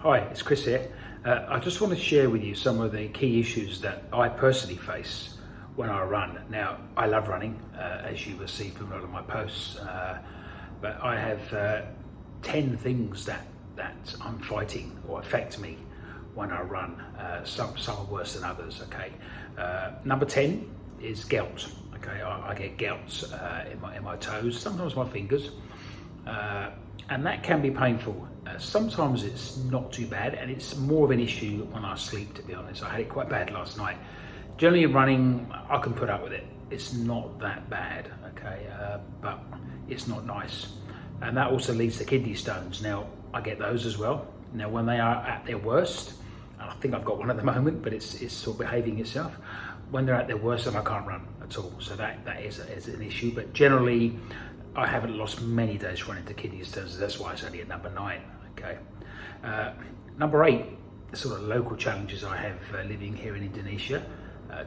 Hi, it's Chris here. I just want to share with you some of the key issues that I personally face when I run. Now, I love running, as you will see from a lot of my posts, but I have 10 things that I'm fighting or affect me when I run. Some are worse than others, okay? Number 10 is gout, okay? I get gouts in my toes, sometimes my fingers. And that can be painful. Sometimes it's not too bad, and it's more of an issue when I sleep, to be honest. I had it quite bad last night. Generally running, I can put up with it. It's not that bad, okay? But it's not nice. And that also leads to kidney stones. Now, I get those as well. Now, when they are at their worst, and I think I've got one at the moment, but it's sort of behaving itself. When they're at their worst, then I can't run at all. So that is an issue. But generally, I haven't lost many days running to kidney stones. That's why it's only at number 9. Okay. Number 8, the sort of local challenges I have living here in Indonesia.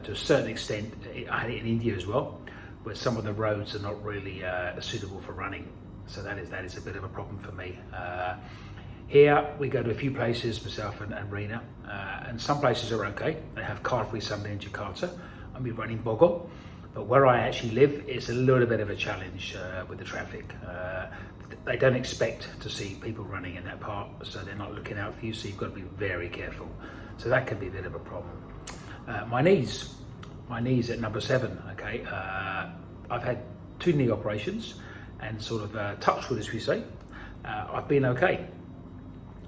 To a certain extent, I had it in India as well, where some of the roads are not really suitable for running. So that is a bit of a problem for me. Here we go to a few places, myself and Rena, and some places are okay. They have car-free Sunday in Jakarta. I'll be running Bogor. But where I actually live, it's a little bit of a challenge with the traffic. They don't expect to see people running in that part, so they're not looking out for you, so you've got to be very careful. So that can be a bit of a problem. My knees at number 7, okay? I've had 2 knee operations, and sort of touch wood, as we say. I've been okay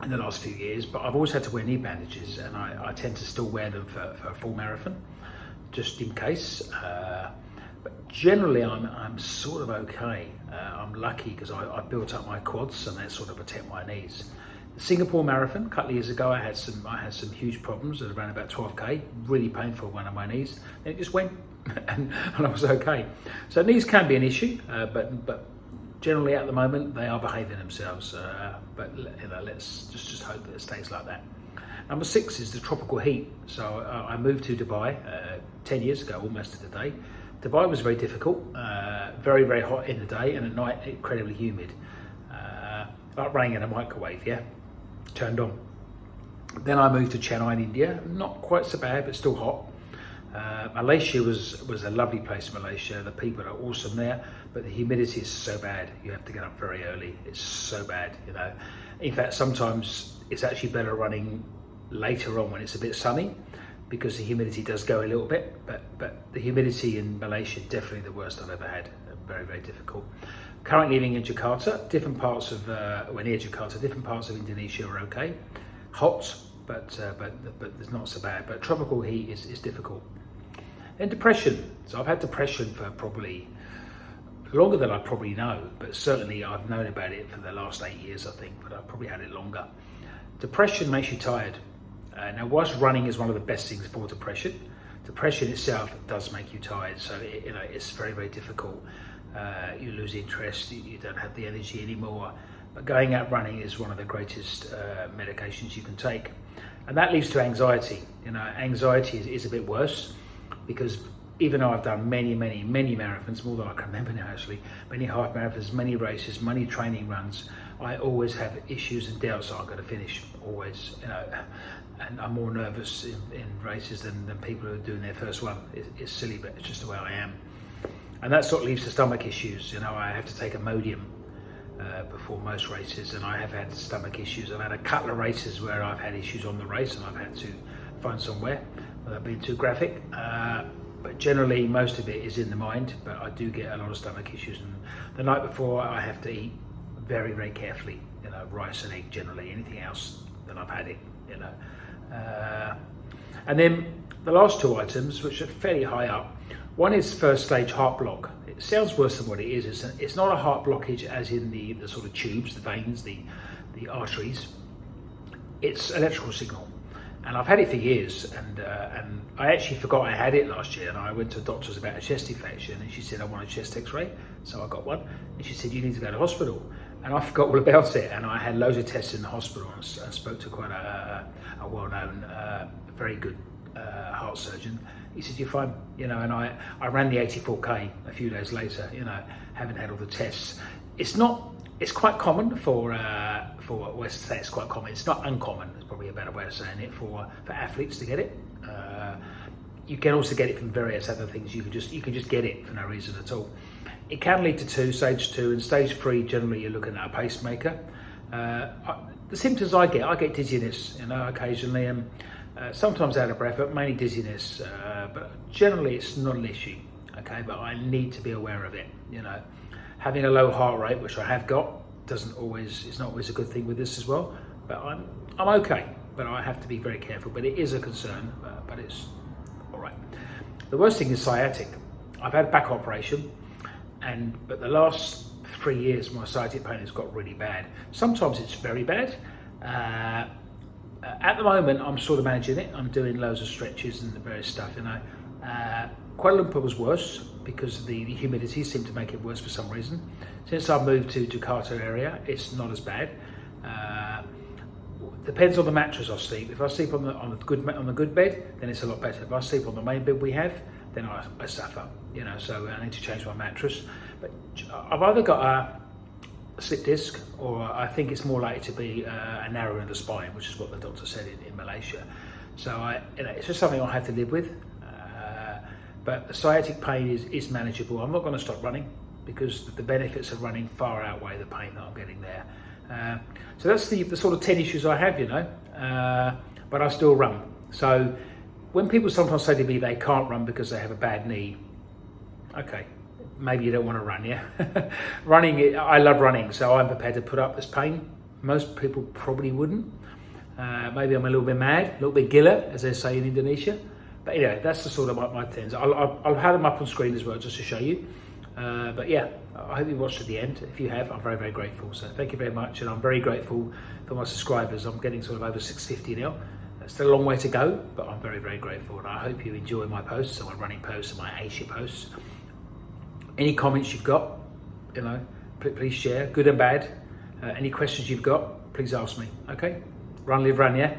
in the last few years, but I've always had to wear knee bandages, and I tend to still wear them for a full marathon, just in case. But generally I'm sort of okay. I'm lucky because I built up my quads, and that sort of protect my knees. The Singapore Marathon, a couple of years ago, I had some huge problems at around about 12k, really painful one of my knees. Then it just went and I was okay. So knees can be an issue, but generally at the moment they are behaving themselves. But let's just hope that it stays like that. Number 6 is the tropical heat. So I moved to Dubai 10 years ago, almost to the day. Dubai was very difficult, very, very hot in the day, and at night incredibly humid. Like running in a microwave, yeah, turned on. Then I moved to Chennai in India, not quite so bad, but still hot. Malaysia was a lovely place, Malaysia. The people are awesome there, but the humidity is so bad. You have to get up very early. It's so bad, you know. In fact, sometimes it's actually better running later on when it's a bit sunny, because the humidity does go a little bit, but the humidity in Malaysia, definitely the worst I've ever had. Very, very difficult. Currently living in Jakarta, different parts of, near Jakarta, different parts of Indonesia are okay. Hot, but it's not so bad, but tropical heat is difficult. And depression. So I've had depression for probably longer than I probably know, but certainly I've known about it for the last 8 years, I think, but I've probably had it longer. Depression makes you tired. Now, whilst running is one of the best things for depression, depression itself does make you tired. So it's very, very difficult. You lose interest. You don't have the energy anymore. But going out running is one of the greatest medications you can take, and that leads to anxiety. Anxiety is a bit worse, because even though I've done many marathons, more than I can remember now actually, many half marathons, many races, many training runs, I always have issues and doubts that I'm going to finish, always, and I'm more nervous in races than people who are doing their first one. It's silly, but it's just the way I am. And that sort of leads to stomach issues. I have to take Imodium before most races, and I have had stomach issues. I've had a couple of races where I've had issues on the race, and I've had to find somewhere without being too graphic. But generally, most of it is in the mind, but I do get a lot of stomach issues. And the night before, I have to eat very, very carefully, rice and egg generally. Anything else, then I've had it, And then the last 2 items, which are fairly high up. One is first stage heart block. It sounds worse than what it is. It's not a heart blockage as in the sort of tubes, the veins, the arteries. It's electrical signal. And I've had it for years, and I actually forgot I had it last year, and I went to a doctor's about a chest infection, and she said I want a chest x-ray, so I got one, and she said you need to go to hospital, and I forgot all about it, and I had loads of tests in the hospital, and spoke to quite a well-known, very good heart surgeon. He said you're fine, and I ran the 84k a few days later, having had all the tests. It's quite common for for, let's say it's quite common. It's not uncommon. It's probably a better way of saying it for athletes to get it. You can also get it from various other things. You can just get it for no reason at all. It can lead to stage 2, and stage 3. Generally, you're looking at a pacemaker. The symptoms I get dizziness, occasionally, and sometimes out of breath, but mainly dizziness. But generally, it's not an issue. Okay, but I need to be aware of it. Having a low heart rate, which I have got, it's not always a good thing with this as well. But I'm okay. But I have to be very careful. But it is a concern. But it's all right. The worst thing is sciatic. I've had a back operation, but the last 3 years my sciatic pain has got really bad. Sometimes it's very bad. At the moment, I'm sort of managing it. I'm doing loads of stretches and the various stuff. Kuala Lumpur was worse because the humidity seemed to make it worse for some reason. Since I moved to Jakarta area, it's not as bad. Depends on the mattress I sleep. If I sleep on the good bed, then it's a lot better. If I sleep on the main bed we have, then I suffer. So I need to change my mattress. But I've either got a slip disc, or I think it's more likely to be a narrowing of the spine, which is what the doctor said in Malaysia. So it's just something I have to live with. But the sciatic pain is manageable. I'm not going to stop running because the benefits of running far outweigh the pain that I'm getting there. So that's the sort of 10 issues I have, but I still run. So when people sometimes say to me they can't run because they have a bad knee, okay, maybe you don't want to run, yeah? I love running, so I'm prepared to put up this pain. Most people probably wouldn't. Maybe I'm a little bit mad, a little bit gila, as they say in Indonesia. But that's the sort of my things. I'll have them up on screen as well, just to show you. But yeah, I hope you watched to the end. If you have, I'm very, very grateful. So thank you very much. And I'm very grateful for my subscribers. I'm getting sort of over 650 now. Still a long way to go, but I'm very, very grateful. And I hope you enjoy my posts, so my running posts and my Asia posts. Any comments you've got, please share, good and bad. Any questions you've got, please ask me. Okay? Run, live, run, yeah?